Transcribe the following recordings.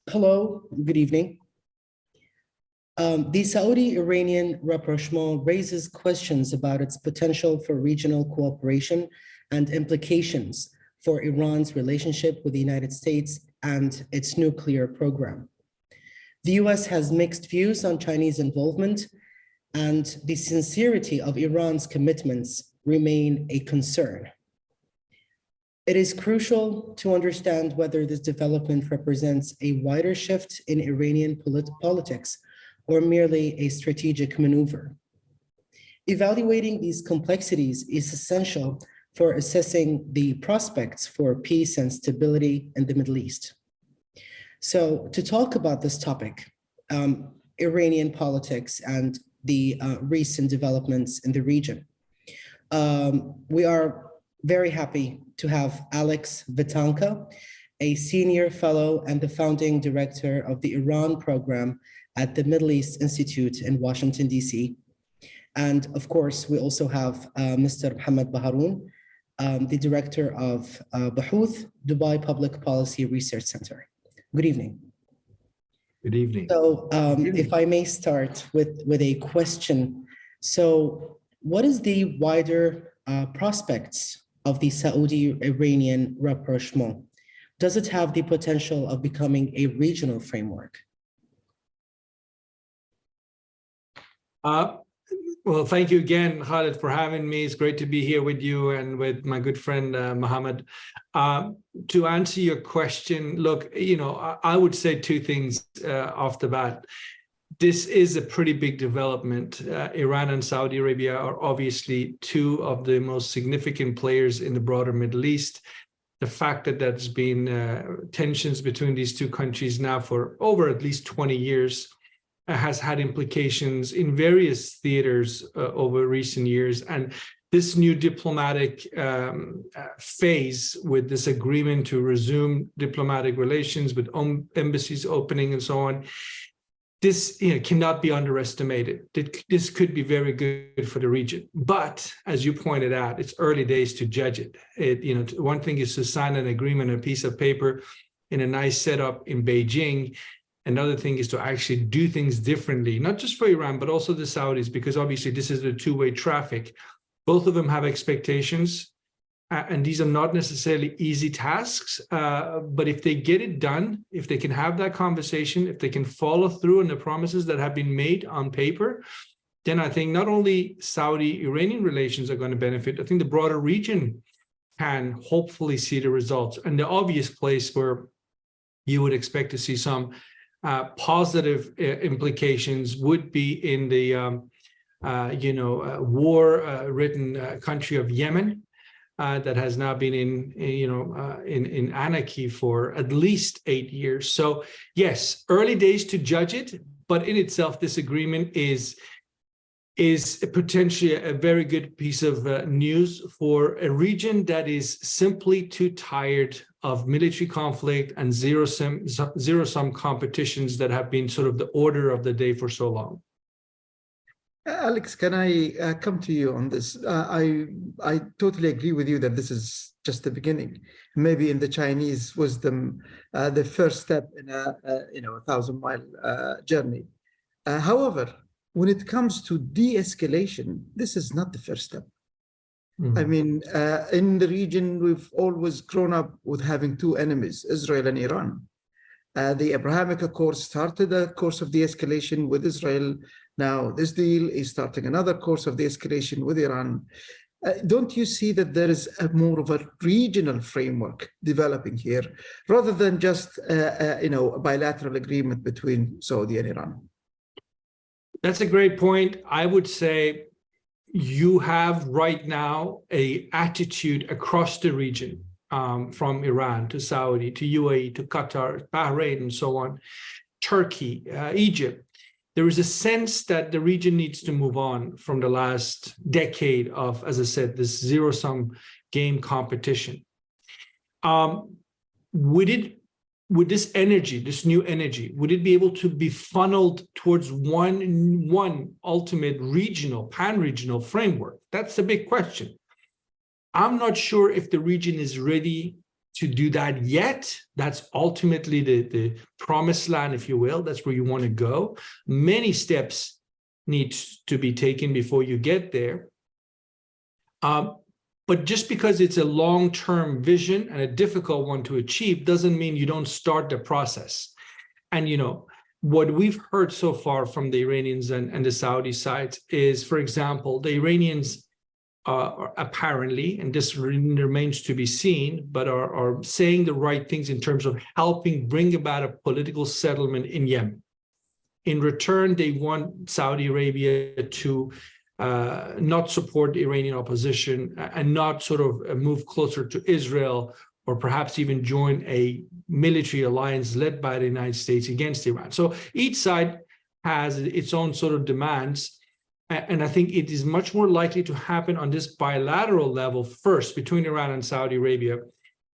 Hello, good evening. The Saudi-Iranian rapprochement raises questions about its potential for regional cooperation and implications for Iran's relationship with the United States and its nuclear program. The US has mixed views on Chinese involvement, and the sincerity of Iran's commitments remain a concern. It is crucial to understand whether this development represents a wider shift in Iranian politics or merely a strategic maneuver. Evaluating these complexities is essential for assessing the prospects for peace and stability in the Middle East. So to talk about this topic, Iranian politics and the recent developments in the region, we are very happy to have Alex Vatanka, a senior fellow and the founding director of the Iran program at the Middle East Institute in Washington, D.C. And of course, we also have Mr. Mohammed Baharoun, the director of Buhuth, Dubai Public Policy Research Center. Good evening. Good evening. So if I may start with a question. So what is the wider prospects of the Saudi-Iranian rapprochement? Does it have the potential of becoming a regional framework? Well, thank you again, Khalid, for having me. It's great to be here with you and with my good friend, Mohammed. To answer your question, look, I would say two things off the bat. This is a pretty big development. Iran and Saudi Arabia are obviously two of the most significant players in the broader Middle East. The fact that there's been tensions between these two countries now for over at least 20 years has had implications in various theaters over recent years. And this new diplomatic phase with this agreement to resume diplomatic relations with embassies opening and so on, this cannot be underestimated. This could be very good for the region. But as you pointed out, it's early days to judge it. One thing is to sign an agreement, a piece of paper in a nice setup in Beijing. Another thing is to actually do things differently, not just for Iran, but also the Saudis, because obviously this is a two-way traffic. Both of them have expectations, and these are not necessarily easy tasks. But if they get it done, if they can have that conversation, if they can follow through on the promises that have been made on paper, then I think not only Saudi-Iranian relations are going to benefit, I think the broader region can hopefully see the results. And the obvious place where you would expect to see some positive implications would be in the war-ridden country of Yemen that has now been in anarchy for at least 8 years. So yes, early days to judge it, but in itself, this agreement is potentially a very good piece of news for a region that is simply too tired of military conflict and zero-sum competitions that have been sort of the order of the day for so long. Alex, can I come to you on this? I totally agree with you that this is just the beginning. Maybe in the Chinese wisdom, the first step in a 1,000-mile journey. However, when it comes to de-escalation, this is not the first step. I mean, in the region, we've always grown up with having two enemies, Israel and Iran. The Abrahamic Accords started a course of de-escalation with Israel. Now, this deal is starting another course of de-escalation with Iran. Don't you see that there is more of a regional framework developing here, rather than just a bilateral agreement between Saudi and Iran? That's a great point. I would say you have right now an attitude across the region, from Iran to Saudi to UAE to Qatar, Bahrain, and so on, Turkey, Egypt. There is a sense that the region needs to move on from the last decade of, as I said, this zero-sum game competition. Would this energy, this new energy, would it be able to be funneled towards one ultimate regional, pan-regional framework? That's the big question. I'm not sure if the region is ready to do that yet. That's ultimately the promised land, if you will. That's where you want to go. Many steps need to be taken before you get there. But just because it's a long-term vision and a difficult one to achieve doesn't mean you don't start the process. And, you know, what we've heard so far from the Iranians and the Saudi side is, for example, the Iranians are apparently, and this remains to be seen, but are saying the right things in terms of helping bring about a political settlement in Yemen. In return, they want Saudi Arabia to not support the Iranian opposition and not sort of move closer to Israel, or perhaps even join a military alliance led by the United States against Iran. So each side has its own sort of demands. And I think it is much more likely to happen on this bilateral level first between Iran and Saudi Arabia.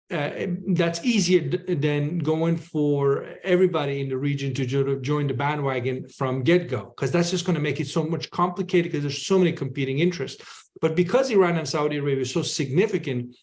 That's easier than going for everybody in the region to join the bandwagon from get-go, because that's just going to make it so much complicated because there's so many competing interests. But because Iran and Saudi Arabia is so significant,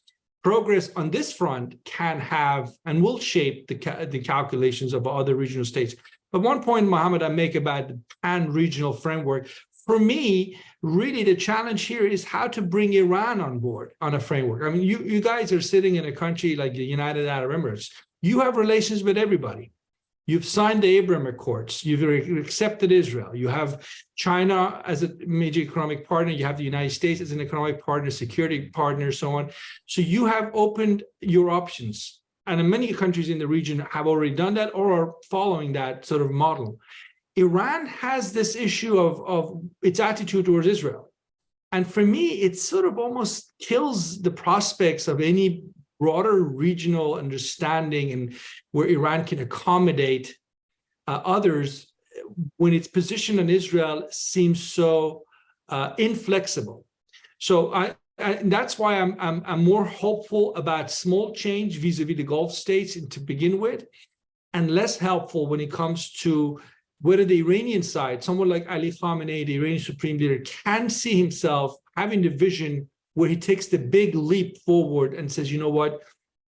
progress on this front can have and will shape the calculations of other regional states. But one point, Mohammed, I make about the pan-regional framework, for me, really the challenge here is how to bring Iran on board on a framework. I mean, you guys are sitting in a country like the United Arab Emirates. You have relations with everybody. You've signed the Abraham Accords. You've accepted Israel. You have China as a major economic partner. You have the United States as an economic partner, security partner, so on. So you have opened your options. And many countries in the region have already done that or are following that sort of model. Iran has this issue of its attitude towards Israel. And for me, it sort of almost kills the prospects of any broader regional understanding and where Iran can accommodate others when its position on Israel seems so inflexible. So that's why I'm more hopeful about small change vis-a-vis the Gulf states to begin with, and less helpful when it comes to whether the Iranian side, someone like Ali Khamenei, the Iranian supreme leader, can see himself having the vision where he takes the big leap forward and says, you know what,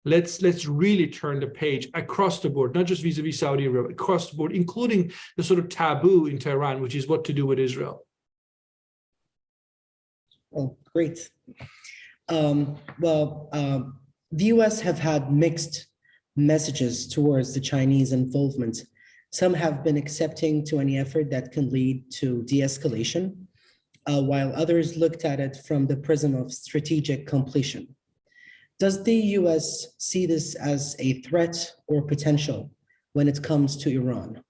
let's really turn the page across the board, not just vis-a-vis Saudi Arabia, across the board, including the sort of taboo in Tehran, which is what to do with Israel. Oh, great. The US have had mixed messages towards the Chinese involvement. Some have been accepting to any effort that can lead to de-escalation, while others looked at it from the prism of strategic completion. Does the US see this as a threat or potential when it comes to Iran?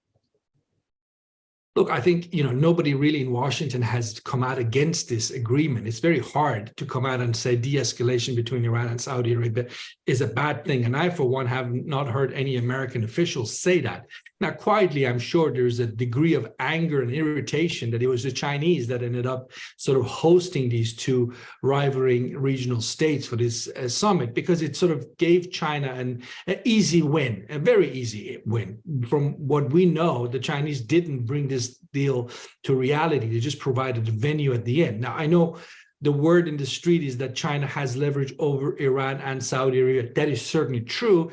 Look, I think, nobody really in Washington has come out against this agreement. It's very hard to come out and say de-escalation between Iran and Saudi Arabia is a bad thing. And I, for one, have not heard any American officials say that. Now, quietly, I'm sure there's a degree of anger and irritation that it was the Chinese that ended up sort of hosting these two rivaling regional states for this summit, because it sort of gave China an easy win, a very easy win. From what we know, the Chinese didn't bring this deal to reality. They just provided a venue at the end. Now, I know the word in the street is that China has leverage over Iran and Saudi Arabia. That is certainly true,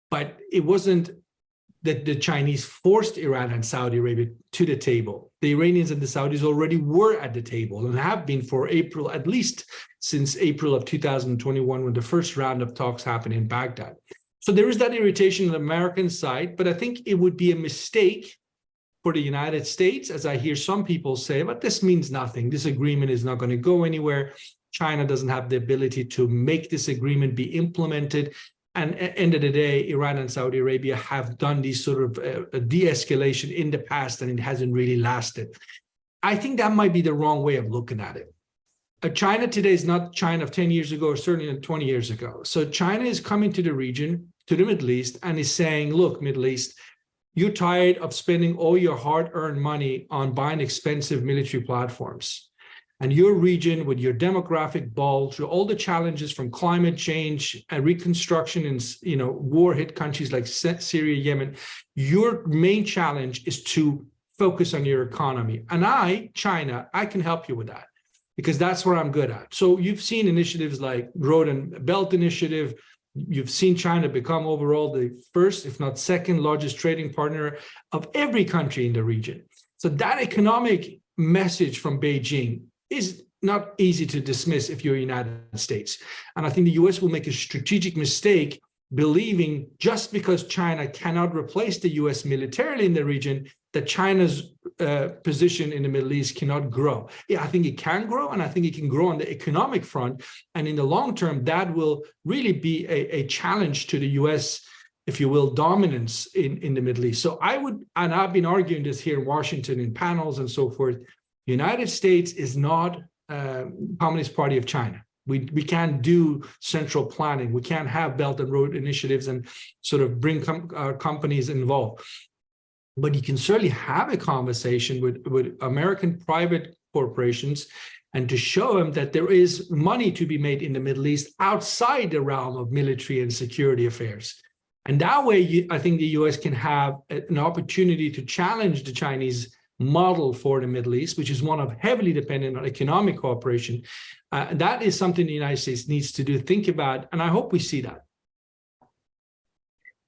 but it wasn't that the Chinese forced Iran and Saudi Arabia to the table. The Iranians and the Saudis already were at the table and have been for April, at least since April of 2021, when the first round of talks happened in Baghdad. So there is that irritation on the American side, but I think it would be a mistake for the United States, as I hear some people say, but this means nothing. This agreement is not going to go anywhere. China doesn't have the ability to make this agreement be implemented. And at the end of the day, Iran and Saudi Arabia have done these sort of de-escalation in the past, and it hasn't really lasted. I think that might be the wrong way of looking at it. China today is not China of 10 years ago, or certainly 20 years ago. So China is coming to the region, to the Middle East, and is saying, look, Middle East, you're tired of spending all your hard-earned money on buying expensive military platforms. And your region, with your demographic bulge, all the challenges from climate change and reconstruction in war-hit countries like Syria, Yemen, your main challenge is to focus on your economy. And China, I can help you with that, because that's what I'm good at. So you've seen initiatives like Road and Belt Initiative, You've seen China become overall the first, if not second largest trading partner of every country in the region. So that economic message from Beijing is not easy to dismiss if you're United States. And I think the US will make a strategic mistake believing just because China cannot replace the US militarily in the region, that China's position in the Middle East cannot grow. Yeah, I think it can grow, and I think it can grow on the economic front. And in the long term, that will really be a challenge to the US, if you will, dominance in the Middle East. So I would, and I've been arguing this here in Washington in panels and so forth, the United States is not Communist Party of China. We can't do central planning. We can't have Belt and Road initiatives and sort of bring our companies involved. But you can certainly have a conversation with American private corporations and to show them that there is money to be made in the Middle East outside the realm of military and security affairs. And that way, I think the US can have an opportunity to challenge the Chinese model for the Middle East, which is one of heavily dependent on economic cooperation. That is something the United States needs to do, think about, and I hope we see that.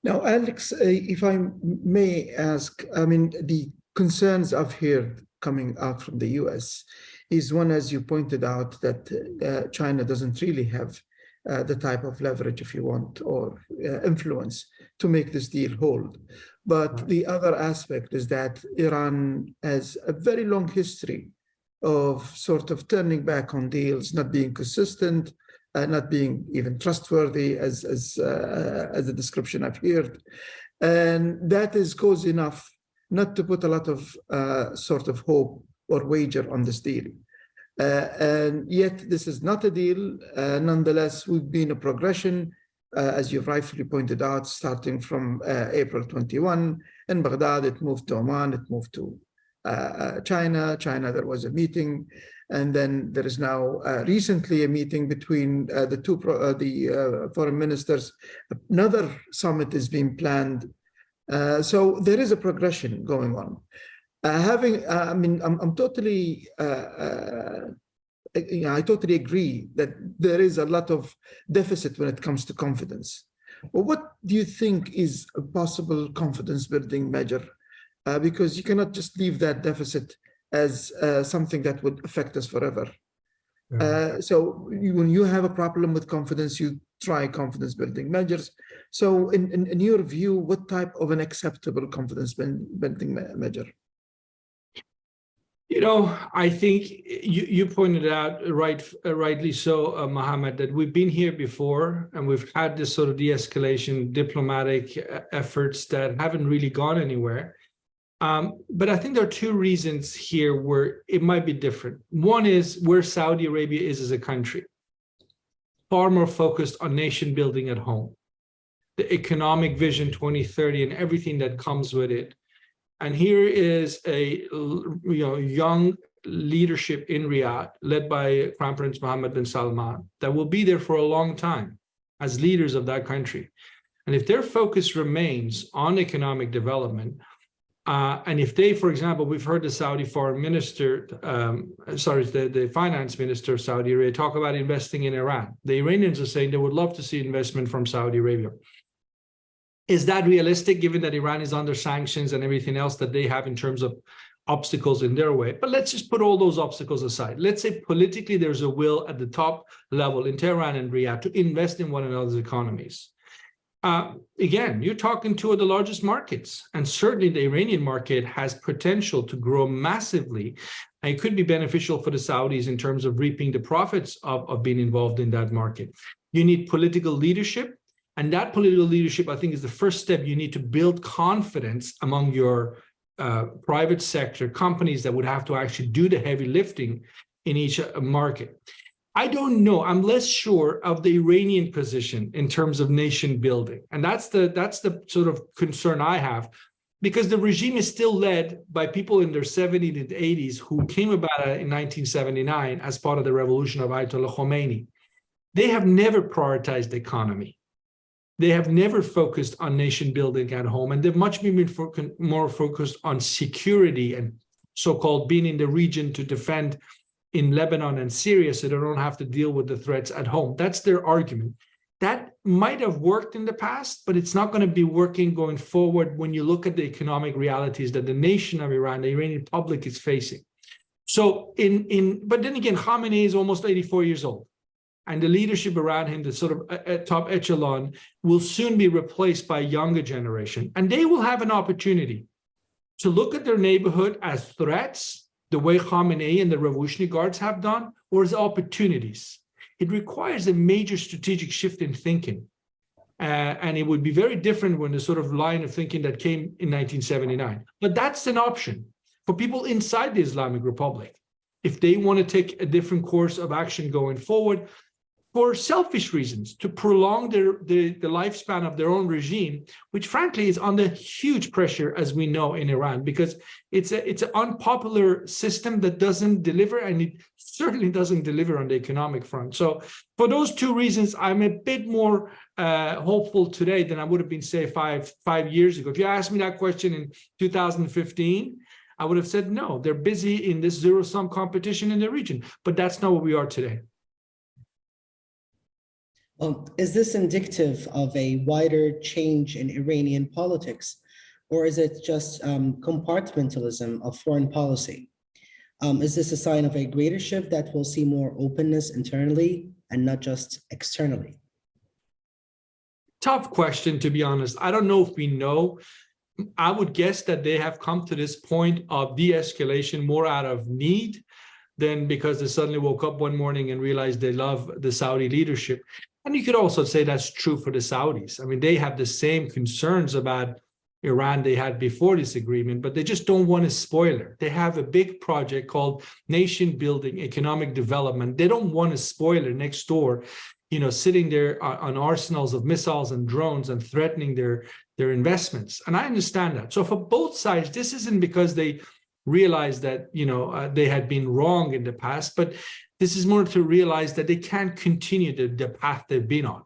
Now, Alex, if I may ask, I mean, the concerns I've heard coming out from the US is one, as you pointed out, that China doesn't really have the type of leverage, if you want, or influence to make this deal hold. But the other aspect is that Iran has a very long history of sort of turning back on deals, not being consistent, not being even trustworthy, as the description I've heard. And that is cause enough not to put a lot of sort of hope or wager on this deal. And yet this is not a deal. Nonetheless, we've been a progression, as you've rightfully pointed out, starting from April 21. In Baghdad, it moved to Oman, it moved to China. There was a meeting. And then there is now recently a meeting between the foreign ministers. Another summit is being planned. So there is a progression going on. I mean, I'm totally, I totally agree that there is a lot of deficit when it comes to confidence. Well, what do you think is a possible confidence building measure? Because you cannot just leave that deficit as something that would affect us forever. So when you have a problem with confidence, you try confidence building measures. So in your view, what type of an acceptable confidence building measure? You know, I think you pointed out rightly so, Mohammed, that we've been here before and we've had this sort of de-escalation diplomatic efforts that haven't really gone anywhere. But I think there are two reasons here where it might be different. One is where Saudi Arabia is as a country, far more focused on nation building at home, the economic vision 2030 and everything that comes with it. And here is a young leadership in Riyadh, led by Crown Prince Mohammed bin Salman, that will be there for a long time as leaders of that country. And if their focus remains on economic development, and if they, for example, we've heard the Saudi foreign minister, the finance minister of Saudi Arabia talk about investing in Iran. The Iranians are saying they would love to see investment from Saudi Arabia. Is that realistic, given that Iran is under sanctions and everything else that they have in terms of obstacles in their way? But let's just put all those obstacles aside. Let's say politically there's a will at the top level in Tehran and Riyadh to invest in one another's economies. Again, you're talking two of the largest markets, and certainly the Iranian market has potential to grow massively. And it could be beneficial for the Saudis in terms of reaping the profits of being involved in that market. You need political leadership. And that political leadership, I think, is the first step. You need to build confidence among your private sector companies that would have to actually do the heavy lifting in each market. I don't know. I'm less sure of the Iranian position in terms of nation building. And that's the sort of concern I have, because the regime is still led by people in their 70s and 80s who came about in 1979 as part of the revolution of Ayatollah Khomeini. They have never prioritized the economy. They have never focused on nation building at home, and they've much been more focused on security and so-called being in the region to defend in Lebanon and Syria so they don't have to deal with the threats at home. That's their argument. that might have worked in the past, but it's not going to be working going forward when you look at the economic realities that the nation of Iran, the Iranian public, is facing. So but then again, Khamenei is almost 84 years old, and the leadership around him, the sort of top echelon, will soon be replaced by a younger generation, and they will have an opportunity to look at their neighborhood as threats, the way Khamenei and the Revolutionary Guards have done, or as opportunities. It requires a major strategic shift in thinking. And it would be very different when the sort of line of thinking that came in 1979. But that's an option for people inside the Islamic Republic. If they want to take a different course of action going forward, for selfish reasons, to prolong the lifespan of their own regime, which frankly is under huge pressure, as we know, in Iran, because it's an unpopular system that doesn't deliver, and it certainly doesn't deliver on the economic front. So for those two reasons, I'm a bit more hopeful today than I would have been, say, five years ago. If you asked me that question in 2015, I would have said, no, they're busy in this zero-sum competition in the region. But that's not what we are today. Is this indicative of a wider change in Iranian politics, or is it just compartmentalism of foreign policy? Is this a sign of a greater shift that will see more openness internally and not just externally? Tough question, to be honest. I don't know if we know. I would guess that they have come to this point of de-escalation more out of need than because they suddenly woke up one morning and realized they love the Saudi leadership. And you could also say that's true for the Saudis. I mean, they have the same concerns about Iran they had before this agreement, but they just don't want to spoil it. They have a big project called nation building, economic development. They don't want to spoil it next door, sitting there on arsenals of missiles and drones and threatening their investments. And I understand that. So for both sides, this isn't because they realized that, they had been wrong in the past, but this is more to realize that they can't continue the path they've been on.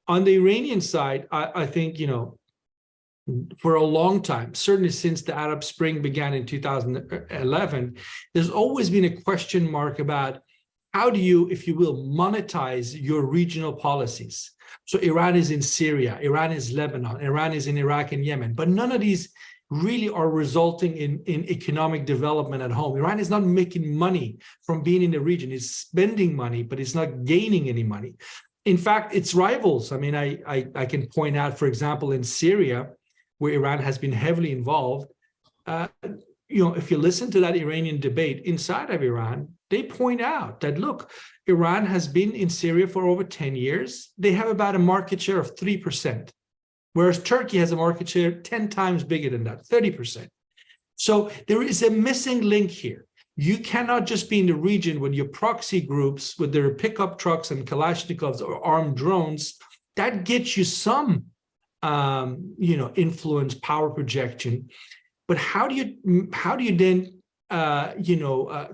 On the Iranian side, I think, for a long time, certainly since the Arab Spring began in 2011, there's always been a question mark about how do you, if you will, monetize your regional policies. So Iran is in Syria, Iran is Lebanon, Iran is in Iraq and Yemen, but none of these really are resulting in economic development at home. Iran is not making money from being in the region. It's spending money, but it's not gaining any money. In fact, its rivals, I mean, I can point out, for example, in Syria, where Iran has been heavily involved, if you listen to that Iranian debate inside of Iran, they point out that, look, Iran has been in Syria for over 10 years. They have about a market share of 3%. Whereas Turkey has a market share 10 times bigger than that, 30%. So there is a missing link here. You cannot just be in the region with your proxy groups, with their pickup trucks and Kalashnikovs or armed drones. That gets you some, influence, power projection. But how do you then,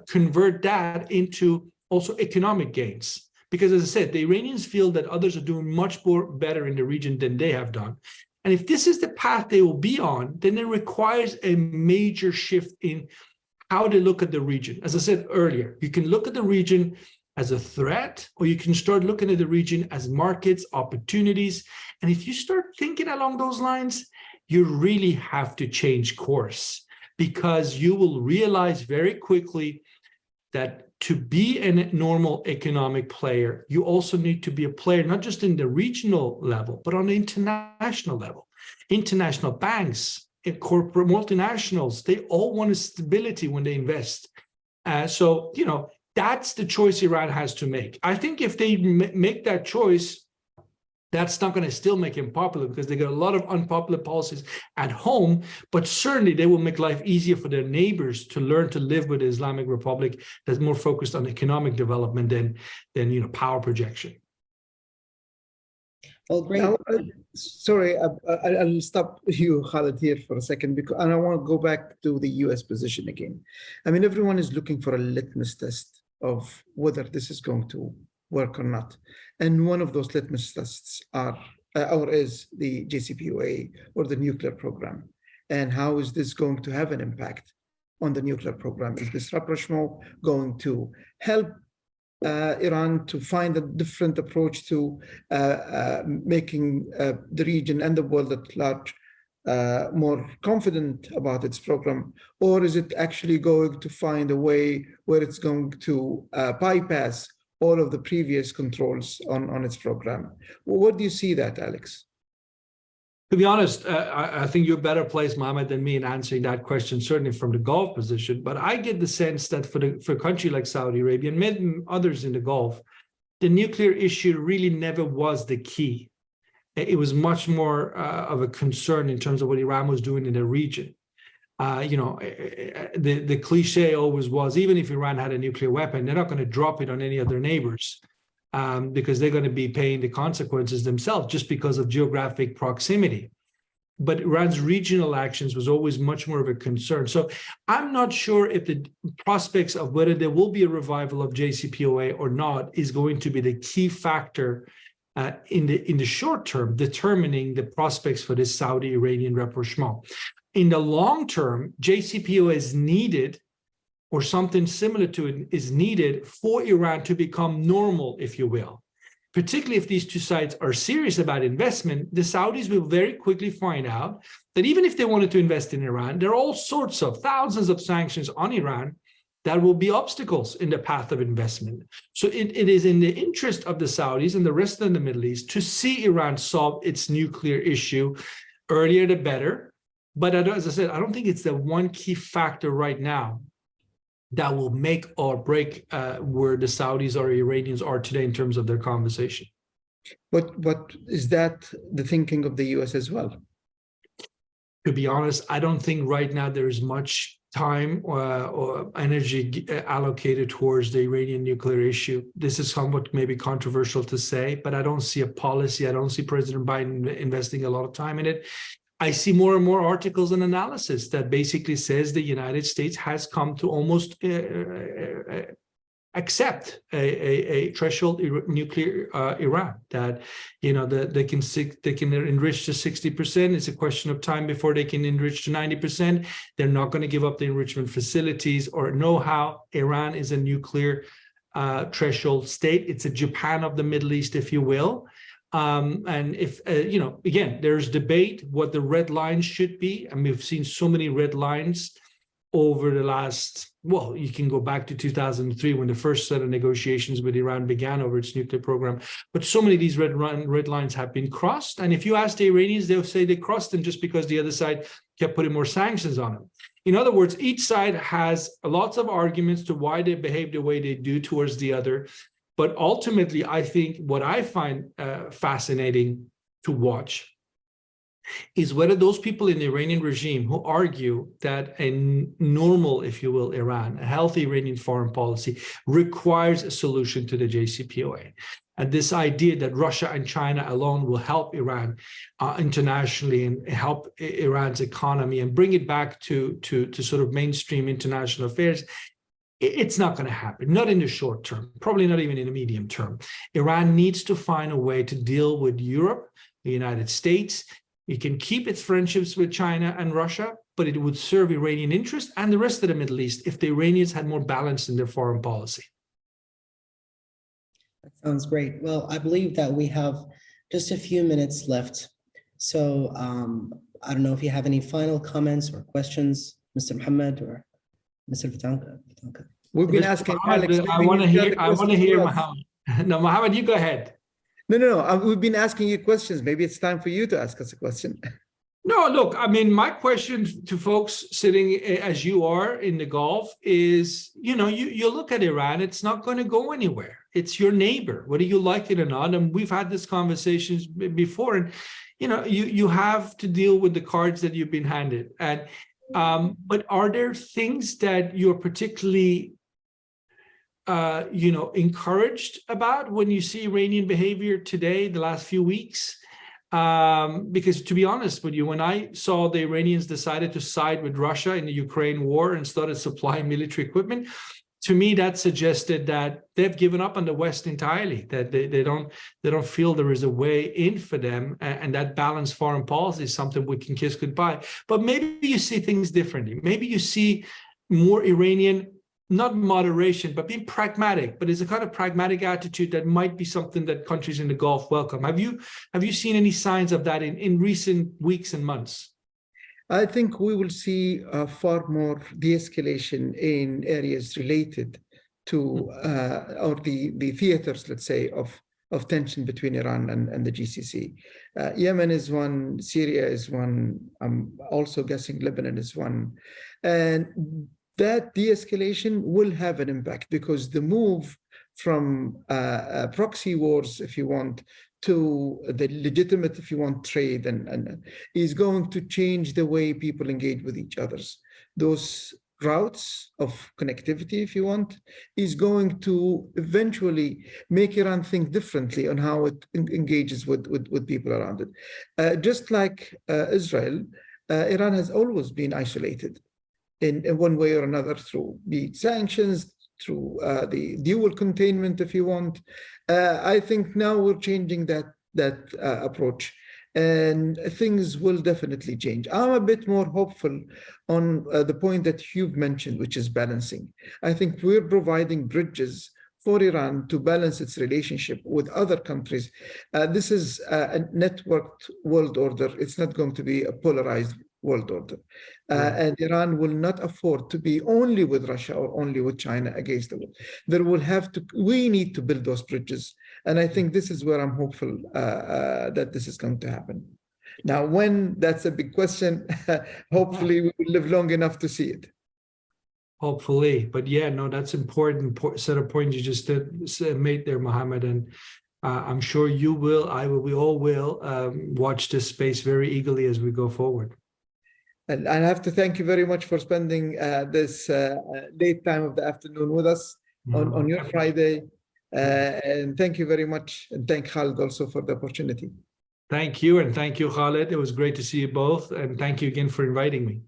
convert that into also economic gains? Because as I said, the Iranians feel that others are doing much better in the region than they have done. And if this is the path they will be on, then it requires a major shift in how they look at the region. As I said earlier, you can look at the region as a threat, or you can start looking at the region as markets, opportunities. And if you start thinking along those lines, you really have to change course, because you will realize very quickly that to be a normal economic player, you also need to be a player, not just in the regional level, but on the international level. International banks, corporate multinationals, they all want a stability when they invest. So that's the choice Iran has to make. I think if they make that choice, that's not going to still make him popular, because they got a lot of unpopular policies at home, but certainly they will make life easier for their neighbors to learn to live with the Islamic Republic that's more focused on economic development than power projection. Well, great. Now, sorry, I'll stop you, Khalid, here for a second, and I want to go back to the US position again. I mean, everyone is looking for a litmus test of whether this is going to work or not. And one of those litmus tests is the JCPOA, or the nuclear program. And how is this going to have an impact on the nuclear program? Is this rapprochement going to help Iran to find a different approach to making the region and the world at large more confident about its program? Or is it actually going to find a way where it's going to bypass all of the previous controls on its program? What do you see that, Alex? To be honest, I think you're better placed, Mohammed, than me in answering that question, certainly from the Gulf position. But I get the sense that for a country like Saudi Arabia and many others in the Gulf, the nuclear issue really never was the key. It was much more of a concern in terms of what Iran was doing in the region. The cliche always was, even if Iran had a nuclear weapon, they're not going to drop it on any of their neighbors. Because they're going to be paying the consequences themselves just because of geographic proximity. But Iran's regional actions was always much more of a concern. So I'm not sure if the prospects of whether there will be a revival of JCPOA or not is going to be the key factor in the short term, determining the prospects for this Saudi-Iranian rapprochement. In the long term, JCPOA is needed, or something similar to it is needed for Iran to become normal, if you will. Particularly if these two sides are serious about investment, the Saudis will very quickly find out that even if they wanted to invest in Iran, there are all sorts of thousands of sanctions on Iran that will be obstacles in the path of investment. So it is in the interest of the Saudis and the rest of the Middle East to see Iran solve its nuclear issue earlier the better. But as I said, I don't think it's the one key factor right now that will make or break where the Saudis or Iranians are today in terms of their conversation. But is that the thinking of the US as well? To be honest, I don't think right now there is much time or energy allocated towards the Iranian nuclear issue. This is somewhat maybe controversial to say, but I don't see a policy. I don't see President Biden investing a lot of time in it. I see more and more articles and analysis that basically says the United States has come to almost accept a threshold nuclear Iran, that they can enrich to 60%. It's a question of time before they can enrich to 90%. They're not going to give up the enrichment facilities or know-how. Iran is a nuclear threshold state. It's a Japan of the Middle East, if you will. And if, again, there's debate what the red lines should be. And we've seen so many red lines over the last, well, you can go back to 2003 when the first set of negotiations with Iran began over its nuclear program. But so many of these red lines have been crossed. And if you ask the Iranians, they'll say they crossed them just because the other side kept putting more sanctions on them. In other words, each side has lots of arguments to why they behave the way they do towards the other. But ultimately, I think what I find fascinating to watch is whether those people in the Iranian regime who argue that a normal, if you will, Iran, a healthy Iranian foreign policy requires a solution to the JCPOA. And this idea that Russia and China alone will help Iran internationally and help Iran's economy and bring it back to sort of mainstream international affairs, it's not going to happen, not in the short term, probably not even in the medium term. Iran needs to find a way to deal with Europe, the United States. It can keep its friendships with China and Russia, but it would serve Iranian interests and the rest of the Middle East if the Iranians had more balance in their foreign policy. That sounds great. Well, I believe that we have just a few minutes left. So I don't know if you have any final comments or questions, Mr. Mohammed or Mr. Vatanka. We've been asking Alex. I want to hear Mohammed. No, Mohammed, you go ahead. No. We've been asking you questions. Maybe it's time for you to ask us a question. No, look, I mean, my question to folks sitting as you are in the Gulf is, you look at Iran, it's not going to go anywhere. It's your neighbor, whether you like it or not. And we've had this conversations before, and, you have to deal with the cards that you've been handed. And but are there things that you're particularly, encouraged about when you see Iranian behavior today, the last few weeks? Because to be honest with you, when I saw the Iranians decided to side with Russia in the Ukraine war and started supplying military equipment, to me that suggested that they've given up on the West entirely, that they don't feel there is a way in for them, and that balanced foreign policy is something we can kiss goodbye. But maybe you see things differently. Maybe you see more Iranian not moderation, but being pragmatic, but it's a kind of pragmatic attitude that might be something that countries in the Gulf welcome. Have you seen any signs of that in recent weeks and months? I think we will see far more de-escalation in areas related to, or the theaters, let's say, of tension between Iran and the GCC. Yemen is one, Syria is one, I'm also guessing Lebanon is one. And that de-escalation will have an impact because the move from proxy wars, if you want, to the legitimate, if you want, trade and is going to change the way people engage with each others. Those routes of connectivity, if you want, is going to eventually make Iran think differently on how it engages with people around it. Just like Israel, Iran has always been isolated in one way or another through the sanctions, through the dual containment, if you want. I think now we're changing that approach, and things will definitely change. I'm a bit more hopeful on the point that you've mentioned, which is balancing. I think we're providing bridges for Iran to balance its relationship with other countries. This is a networked world order. It's not going to be a polarized world order. And Iran will not afford to be only with Russia or only with China against the world. We need to build those bridges. And I think this is where I'm hopeful that this is going to happen. Now, when, that's a big question. Hopefully we will live long enough to see it. Hopefully, but yeah, no, that's important set of points you just made there, Mohammed, and I'm sure you will, I will, we all will watch this space very eagerly as we go forward. And I have to thank you very much for spending this late time of the afternoon with us on your Friday. And thank you very much. And thank Khalid also for the opportunity. Thank you. And thank you, Khalid. It was great to see you both. And thank you again for inviting me.